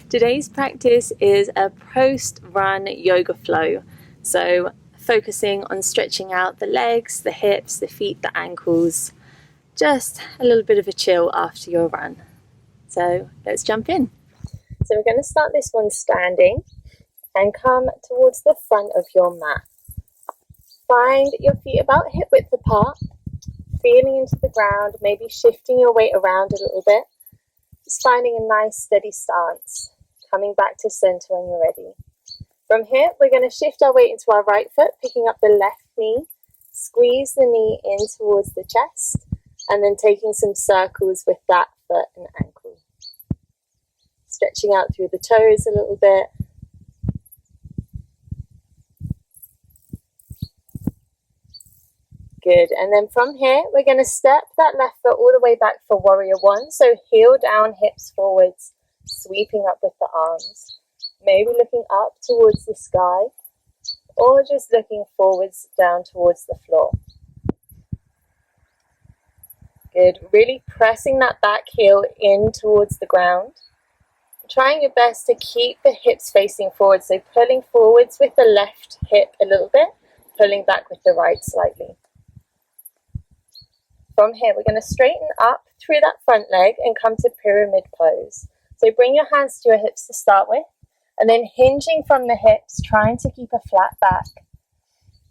Today's practice is a post-run yoga flow. So focusing on stretching out the legs, the hips, the feet, the ankles. Just a little bit of a chill after your run. So let's jump in. So we're going to start this one standing and come towards the front of your mat. Find your feet about hip width apart, feeling into the ground, maybe shifting your weight around a little bit. Just finding a nice steady stance, coming back to center when you're ready. From here, we're going to shift our weight into our right foot, picking up the left knee, squeeze the knee in towards the chest, and then taking some circles with that foot and ankle. Stretching out through the toes a little bit. Good, and then from here, we're going to step that left foot all the way back for warrior one. So heel down, hips forwards, sweeping up with the arms. Maybe looking up towards the sky, or just looking forwards down towards the floor. Good, really pressing that back heel in towards the ground. Trying your best to keep the hips facing forward, so pulling forwards with the left hip a little bit, pulling back with the right slightly. From here, we're going to straighten up through that front leg and come to pyramid pose. So bring your hands to your hips to start with, and then hinging from the hips, trying to keep a flat back.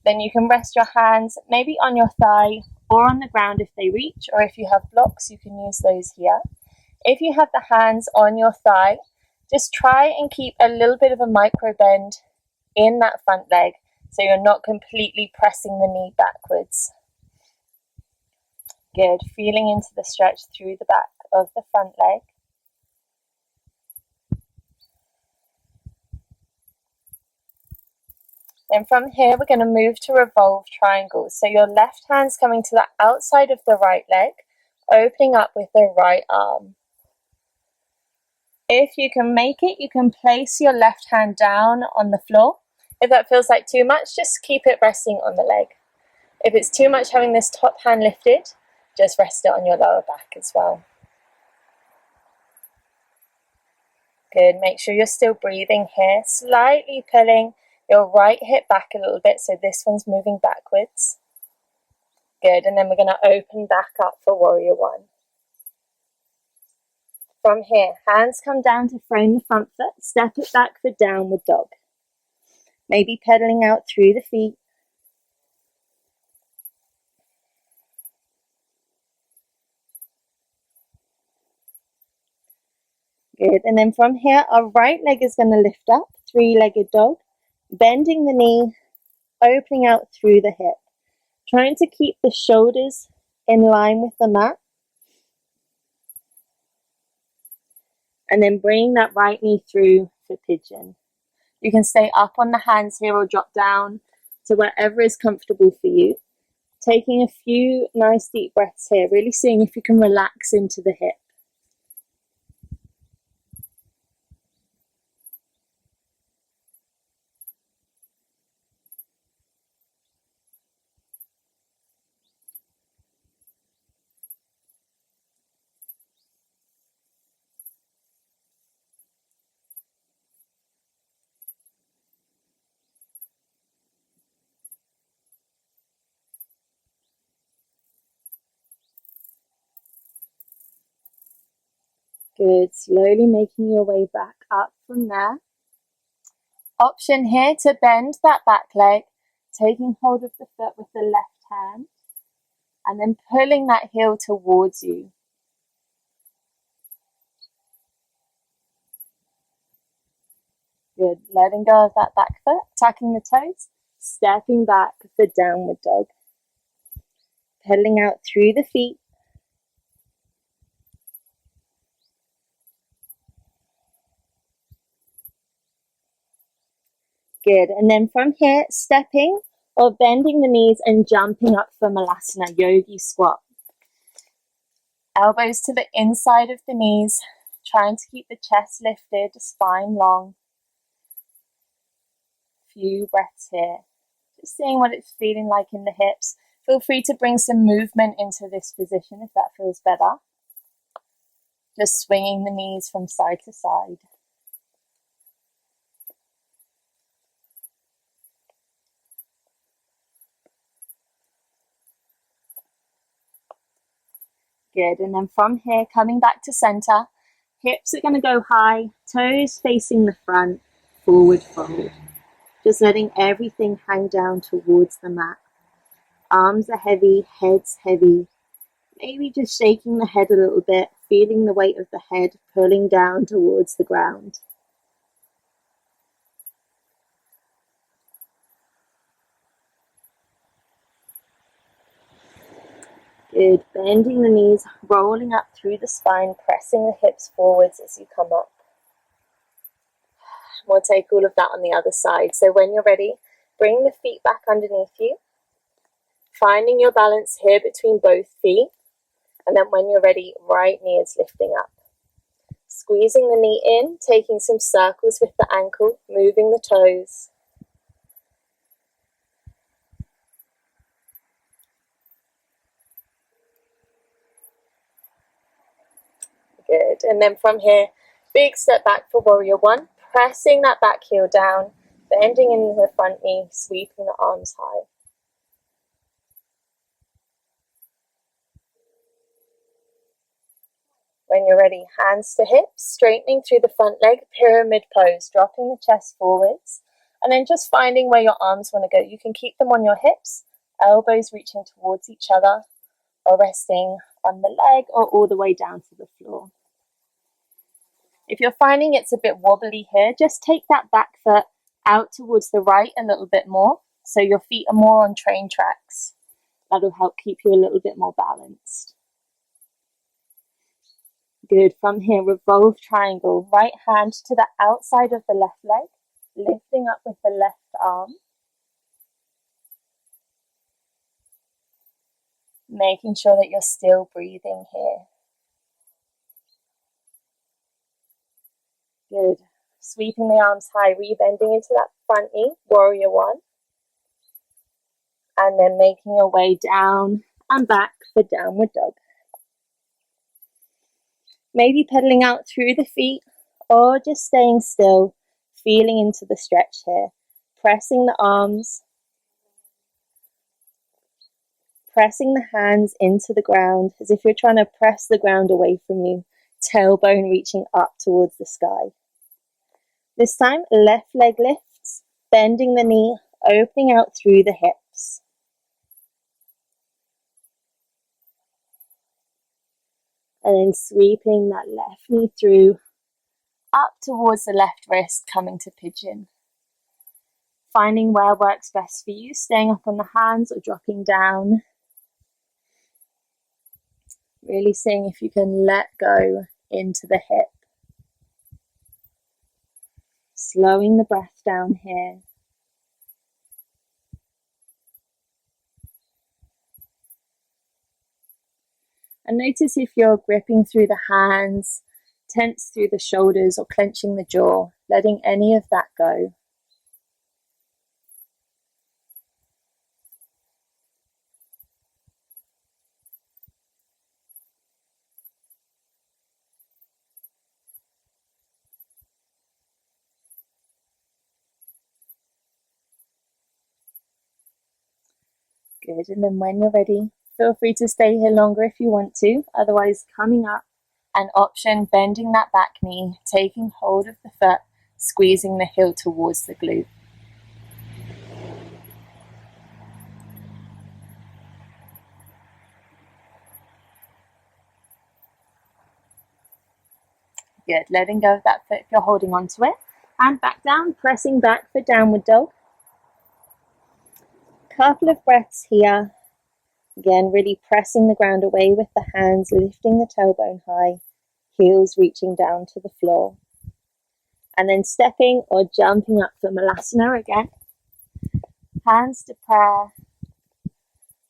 Then you can rest your hands maybe on your thigh or on the ground if they reach, or if you have blocks, you can use those here. If you have the hands on your thigh, just try and keep a little bit of a micro bend in that front leg, so you're not completely pressing the knee backwards. Good, feeling into the stretch through the back of the front leg. Then from here, we're going to move to revolve triangles. So your left hand's coming to the outside of the right leg, opening up with the right arm. If you can make it, you can place your left hand down on the floor. If that feels like too much, just keep it resting on the leg. If it's too much having this top hand lifted, just rest it on your lower back as well. Good, make sure you're still breathing here, slightly pulling your right hip back a little bit, so this one's moving backwards. Good, and then we're going to open back up for warrior one. From here, hands come down to frame the front foot, step it back for downward dog. Maybe pedaling out through the feet. Good, and then from here, our right leg is going to lift up, three-legged dog, bending the knee, opening out through the hip. Trying to keep the shoulders in line with the mat. And then bringing that right knee through for pigeon. You can stay up on the hands here or drop down to wherever is comfortable for you. Taking a few nice deep breaths here, really seeing if you can relax into the hip. Good, slowly making your way back up from there. Option here to bend that back leg, taking hold of the foot with the left hand, and then pulling that heel towards you. Good, letting go of that back foot, tucking the toes, stepping back for downward dog. Pedaling out through the feet. Good, and then from here, stepping or bending the knees and jumping up for Malasana, yogi squat. Elbows to the inside of the knees, trying to keep the chest lifted, spine long. Few breaths here. Just seeing what it's feeling like in the hips. Feel free to bring some movement into this position if that feels better. Just swinging the knees from side to side. Good, and then from here, coming back to center, hips are going to go high, toes facing the front, forward fold. Just letting everything hang down towards the mat. Arms are heavy, head's heavy. Maybe just shaking the head a little bit, feeling the weight of the head pulling down towards the ground. Good, bending the knees, rolling up through the spine, pressing the hips forwards as you come up. We'll take all of that on the other side. So when you're ready, bring the feet back underneath you, finding your balance here between both feet. And then when you're ready, right knee is lifting up. Squeezing the knee in, taking some circles with the ankle, moving the toes. Good, and then from here, big step back for warrior one, pressing that back heel down, bending in the front knee, sweeping the arms high. When you're ready, hands to hips, straightening through the front leg, pyramid pose, dropping the chest forwards, and then just finding where your arms want to go. You can keep them on your hips, elbows reaching towards each other, or resting on the leg, or all the way down to the floor. If you're finding it's a bit wobbly here, just take that back foot out towards the right a little bit more, so your feet are more on train tracks. That'll help keep you a little bit more balanced. Good, from here, revolve triangle, right hand to the outside of the left leg, lifting up with the left arm. Making sure that you're still breathing here. Good. Sweeping the arms high, rebending into that front knee, warrior one. And then making your way down and back for downward dog. Maybe pedaling out through the feet or just staying still, feeling into the stretch here. Pressing the arms, pressing the hands into the ground as if you're trying to press the ground away from you, tailbone reaching up towards the sky. This time, left leg lifts, bending the knee, opening out through the hips. And then sweeping that left knee through, up towards the left wrist, coming to pigeon. Finding where works best for you, staying up on the hands or dropping down. Really seeing if you can let go into the hip. Slowing the breath down here. And notice if you're gripping through the hands, tense through the shoulders or clenching the jaw, letting any of that go. Good, and then when you're ready, feel free to stay here longer if you want to. Otherwise, coming up, an option, bending that back knee, taking hold of the foot, squeezing the heel towards the glute. Good, letting go of that foot if you're holding onto it. And back down, pressing back for downward dog. Couple of breaths here. Again, really pressing the ground away with the hands, lifting the tailbone high, heels reaching down to the floor. And then stepping or jumping up for Malasana again. Hands to prayer.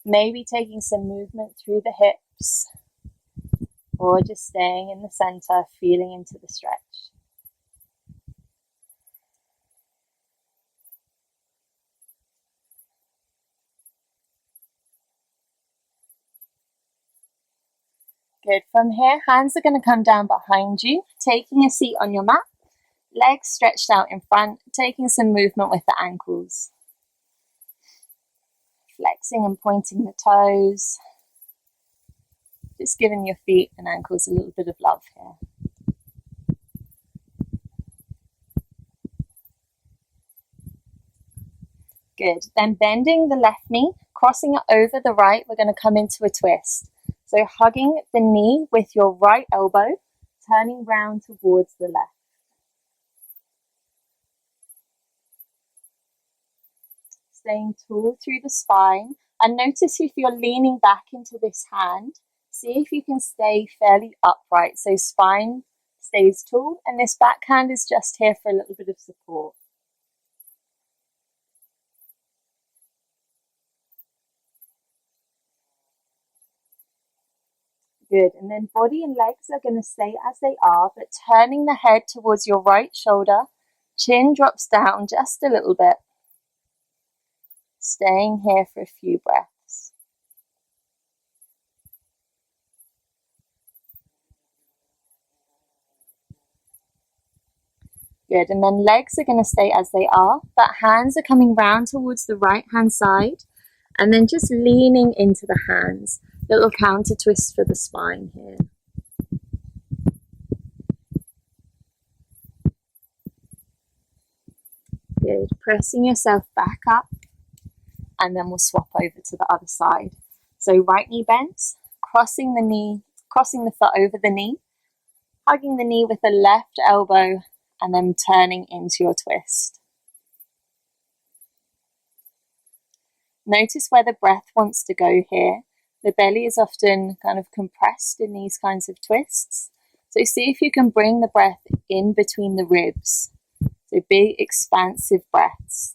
Maybe taking some movement through the hips. Or just staying in the center, feeling into the stretch. Good. From here, hands are going to come down behind you, taking a seat on your mat, legs stretched out in front, taking some movement with the ankles. Flexing and pointing the toes. Just giving your feet and ankles a little bit of love here. Good. Then bending the left knee, crossing it over the right, we're going to come into a twist. So hugging the knee with your right elbow, turning round towards the left. Staying tall through the spine. And notice if you're leaning back into this hand, see if you can stay fairly upright. So spine stays tall and this back hand is just here for a little bit of support. Good, and then body and legs are going to stay as they are, but turning the head towards your right shoulder, chin drops down just a little bit. Staying here for a few breaths. Good, and then legs are going to stay as they are, but hands are coming round towards the right hand side, and then just leaning into the hands. Little counter twist for the spine here. Good, pressing yourself back up, and then we'll swap over to the other side. So right knee bends, crossing the foot over the knee, hugging the knee with the left elbow, and then turning into your twist. Notice where the breath wants to go here. The belly is often kind of compressed in these kinds of twists. So see if you can bring the breath in between the ribs. So big expansive breaths.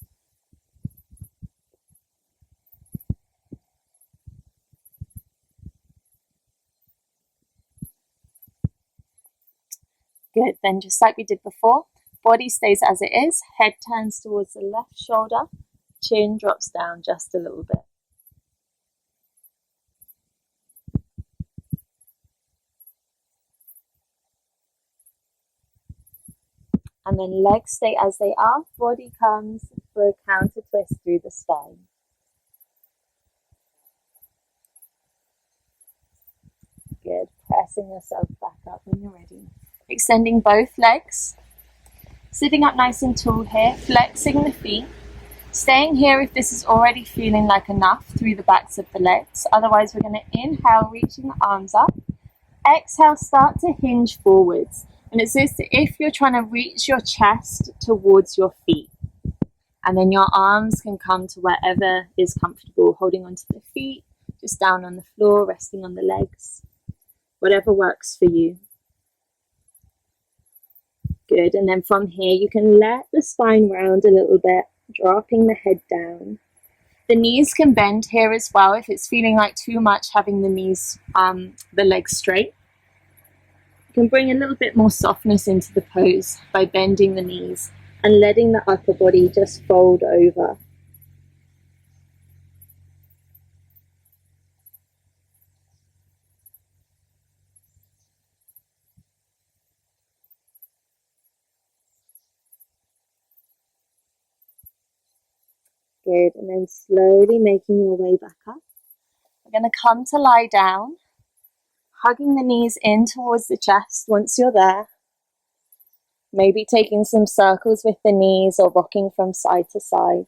Good, then just like we did before, body stays as it is, head turns towards the left shoulder, chin drops down just a little bit. And then legs stay as they are, body comes for a counter twist through the spine. Good, pressing yourself back up when you're ready. Extending both legs, sitting up nice and tall here, flexing the feet. Staying here if this is already feeling like enough through the backs of the legs. Otherwise, we're going to inhale, reaching the arms up. Exhale, start to hinge forwards. And it's as if you're trying to reach your chest towards your feet. And then your arms can come to wherever is comfortable, holding onto the feet, just down on the floor, resting on the legs. Whatever works for you. Good, and then from here you can let the spine round a little bit, dropping the head down. The knees can bend here as well if it's feeling like too much having the knees, the legs straight. You can bring a little bit more softness into the pose by bending the knees and letting the upper body just fold over. Good, and then slowly making your way back up. We're going to come to lie down, hugging the knees in towards the chest once you're there. Maybe taking some circles with the knees or rocking from side to side.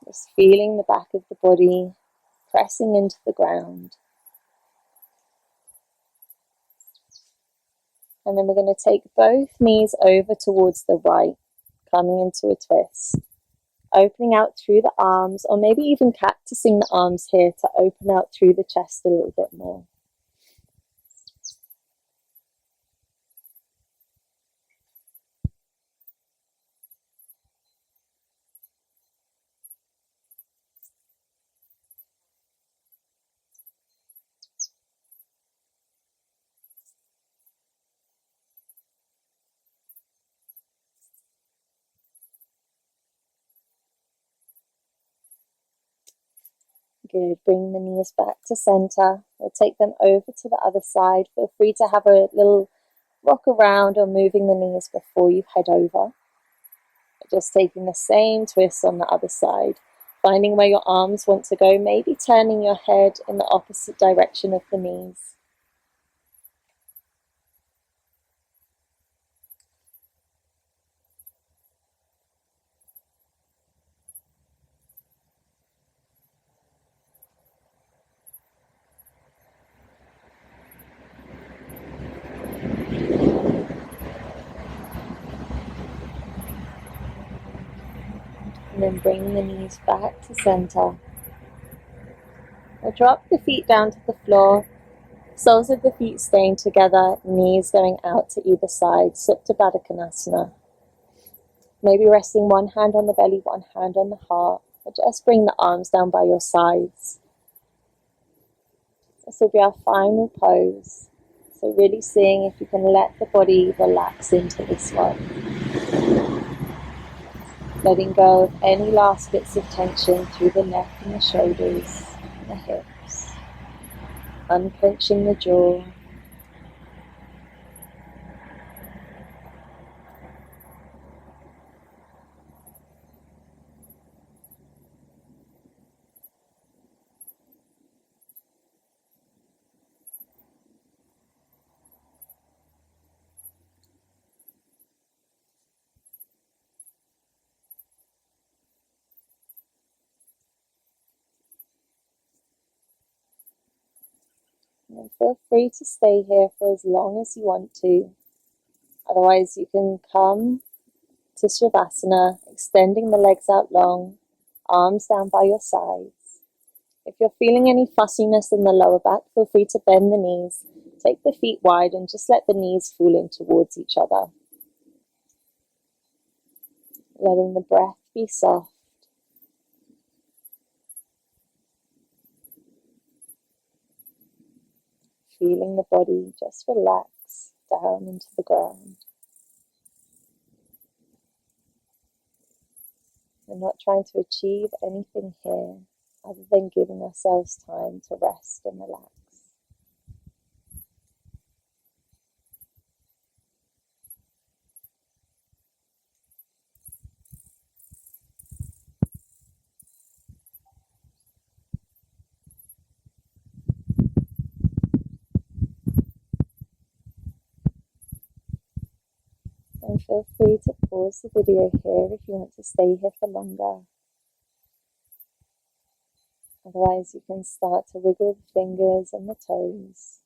Just feeling the back of the body pressing into the ground. And then we're going to take both knees over towards the right, coming into a twist. Opening out through the arms, or maybe even cactusing the arms here to open out through the chest a little bit more. Good, bring the knees back to center. We'll take them over to the other side. Feel free to have a little rock around or moving the knees before you head over. Just taking the same twist on the other side, finding where your arms want to go, maybe turning your head in the opposite direction of the knees. And then bring the knees back to center. Now drop the feet down to the floor, soles of the feet staying together, knees going out to either side, Supta Baddha Konasana. Maybe resting one hand on the belly, one hand on the heart, or just bring the arms down by your sides. This will be our final pose. So really seeing if you can let the body relax into this one. Letting go of any last bits of tension through the neck and the shoulders and the hips. Unclenching the jaw. And feel free to stay here for as long as you want to. Otherwise, you can come to Shavasana, extending the legs out long, arms down by your sides. If you're feeling any fussiness in the lower back, feel free to bend the knees, take the feet wide, and just let the knees fall in towards each other. Letting the breath be soft. Feeling the body just relax down into the ground. We're not trying to achieve anything here other than giving ourselves time to rest and relax. And feel free to pause the video here if you want to stay here for longer. Otherwise, you can start to wiggle the fingers and the toes,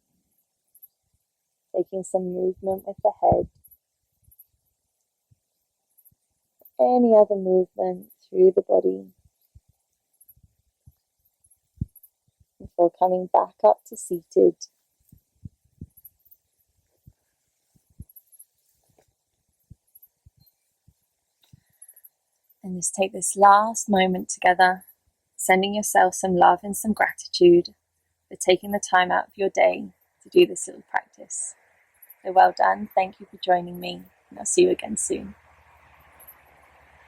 taking some movement with the head. Any other movement through the body before coming back up to seated. And just take this last moment together, sending yourself some love and some gratitude for taking the time out of your day to do this little practice. So well done. Thank you for joining me, and I'll see you again soon.